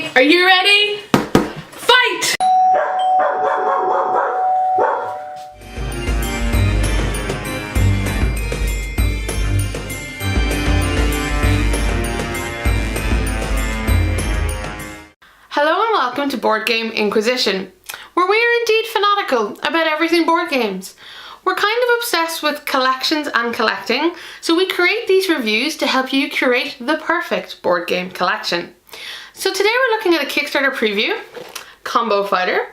ready? Are you ready? Fight! Hello and welcome to Board Game Inquisition, where we are indeed fanatical about everything board games. We're kind of obsessed with collections and collecting, so we create these reviews to help you curate the perfect board game collection. So today we're looking at a Kickstarter preview, Combo Fighter.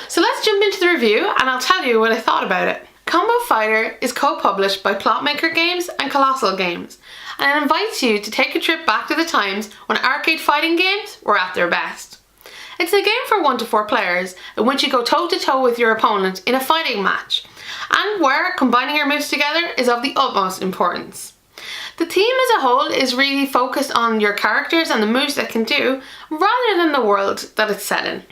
So let's jump into the review and I'll tell you what I thought about it. Combo Fighter is co-published by Plotmaker Games and Kolossal Games, and it invites you to take a trip back to the times when arcade fighting games were at their best. It's a game for 1 to 4 players in which you go toe to toe with your opponent in a fighting match, and where combining your moves together is of the utmost importance. The theme as a whole is really focused on your characters and the moves they can do, rather than the world that it's set in.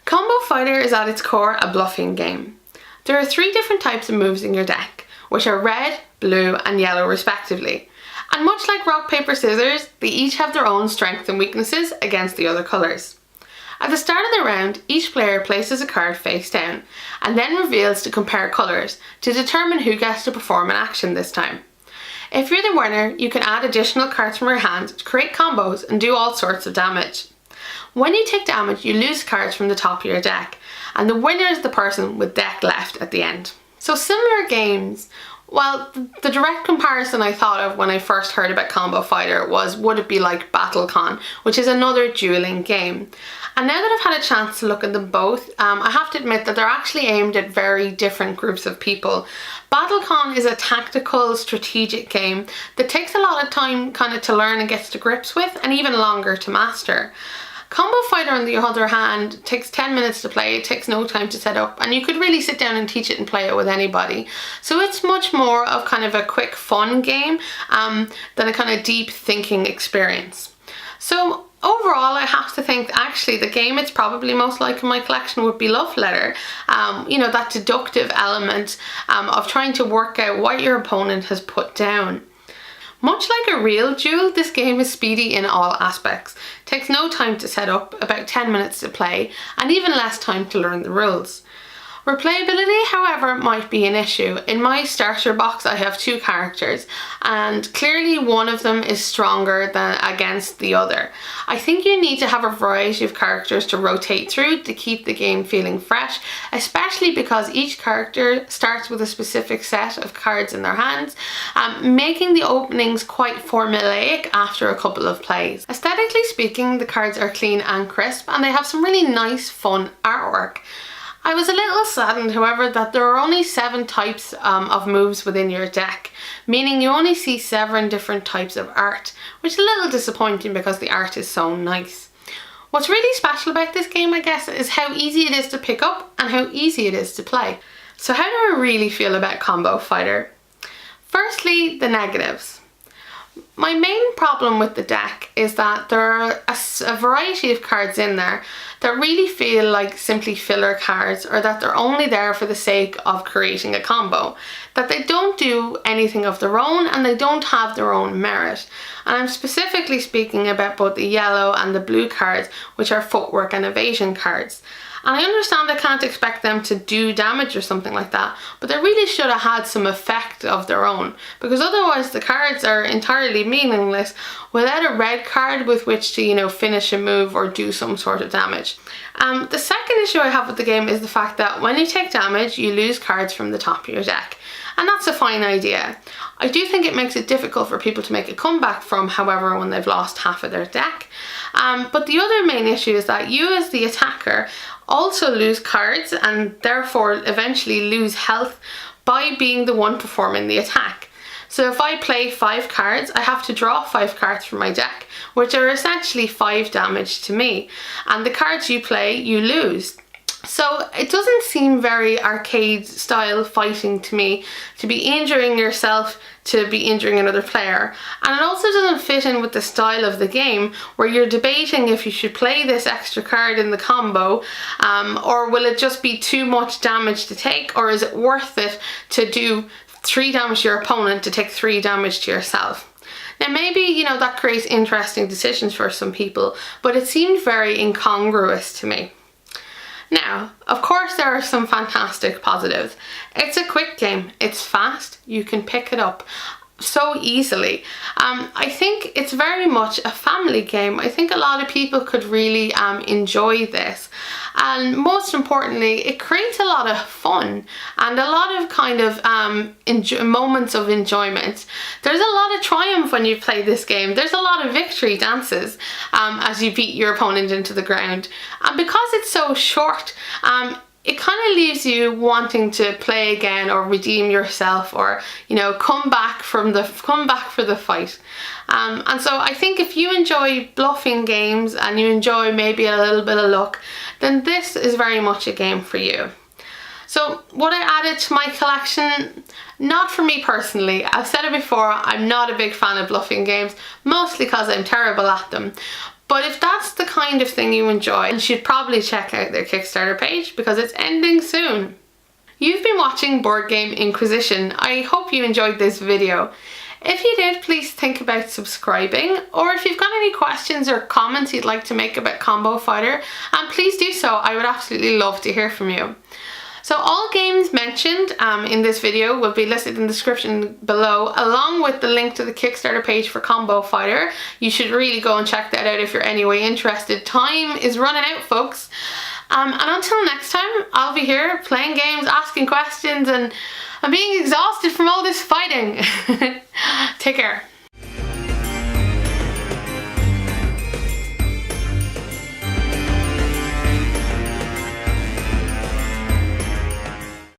Combo Fighter is at its core a bluffing game. There are 3 different types of moves in your deck, which are red, blue and yellow respectively. And much like rock, paper, scissors, they each have their own strengths and weaknesses against the other colours. At the start of the round, each player places a card face down and then reveals to compare colours to determine who gets to perform an action this time. If you're the winner, you can add additional cards from your hand to create combos and do all sorts of damage. When you take damage, you lose cards from the top of your deck, and the winner is the person with deck left at the end. So similar games. Well, the direct comparison I thought of when I first heard about Combo Fighter was, would it be like BattleCon, which is another dueling game. And now that I've had a chance to look at them both, I have to admit that they're actually aimed at very different groups of people. BattleCon is a tactical, strategic game that takes a lot of time kind of to learn and get to grips with, and even longer to master. Combo Fighter, on the other hand, takes 10 minutes to play, it takes no time to set up, and you could really sit down and teach it and play it with anybody. So it's much more of kind of a quick fun game than a kind of deep thinking experience. So overall, I have to think actually the game it's probably most like in my collection would be Love Letter. You know, that deductive element of trying to work out what your opponent has put down. Much like a real duel, this game is speedy in all aspects. It takes no time to set up, about 10 minutes to play, and even less time to learn the rules. Replayability, however, might be an issue. In my starter box I have 2 characters, and clearly one of them is stronger than against the other. I think you need to have a variety of characters to rotate through to keep the game feeling fresh, especially because each character starts with a specific set of cards in their hands, making the openings quite formulaic after a couple of plays. Aesthetically speaking, the cards are clean and crisp, and they have some really nice, fun artwork. I was a little saddened, however, that there are only 7 types of moves within your deck, meaning you only see 7 different types of art, which is a little disappointing because the art is so nice. What's really special about this game, I guess, is how easy it is to pick up and how easy it is to play. So how do I really feel about Combo Fighter? Firstly, the negatives. My main problem with the deck is that there are a variety of cards in there that really feel like simply filler cards, or that they're only there for the sake of creating a combo, that they don't do anything of their own and they don't have their own merit. And I'm specifically speaking about both the yellow and the blue cards, which are footwork and evasion cards. And I understand I can't expect them to do damage or something like that, but they really should have had some effect of their own, because otherwise the cards are entirely meaningless without a red card with which to, you know, finish a move or do some sort of damage. The second issue I have with the game is the fact that when you take damage, you lose cards from the top of your deck. And that's a fine idea. I do think it makes it difficult for people to make a comeback from, however, when they've lost half of their deck. But the other main issue is that you as the attacker also lose cards and therefore eventually lose health by being the one performing the attack. So if I play 5 cards, I have to draw 5 cards from my deck, which are essentially 5 damage to me. And the cards you play, you lose. So it doesn't seem very arcade style fighting to me, to be injuring yourself to be injuring another player. And it also doesn't fit in with the style of the game, where you're debating if you should play this extra card in the combo, or will it just be too much damage to take, or is it worth it to do 3 damage to your opponent to take 3 damage to yourself. Now maybe, you know, that creates interesting decisions for some people, but it seemed very incongruous to me. Now, of course, there are some fantastic positives. It's a quick game, it's fast, you can pick it up so easily. I think it's very much a family game. I think a lot of people could really enjoy this, and most importantly, it creates a lot of fun and a lot of kind of moments of enjoyment. There's a lot of triumph when you play this game. There's a lot of victory dances as you beat your opponent into the ground, and because it's so short, it kind of leaves you wanting to play again or redeem yourself, or, you know, come back for the fight. And so I think if you enjoy bluffing games and you enjoy maybe a little bit of luck, then this is very much a game for you. So what I added to my collection, not for me personally. I've said it before, I'm not a big fan of bluffing games, mostly because I'm terrible at them. But if that's the kind of thing you enjoy, you should probably check out their Kickstarter page because it's ending soon. You've been watching Board Game Inquisition. I hope you enjoyed this video. If you did, please think about subscribing, or if you've got any questions or comments you'd like to make about Combo Fighter, please do so. I would absolutely love to hear from you. So all games mentioned in this video will be listed in the description below, along with the link to the Kickstarter page for Combo Fighter. You should really go and check that out if you're anyway interested. Time is running out, folks. And until next time, I'll be here playing games, asking questions, and being exhausted from all this fighting. Take care.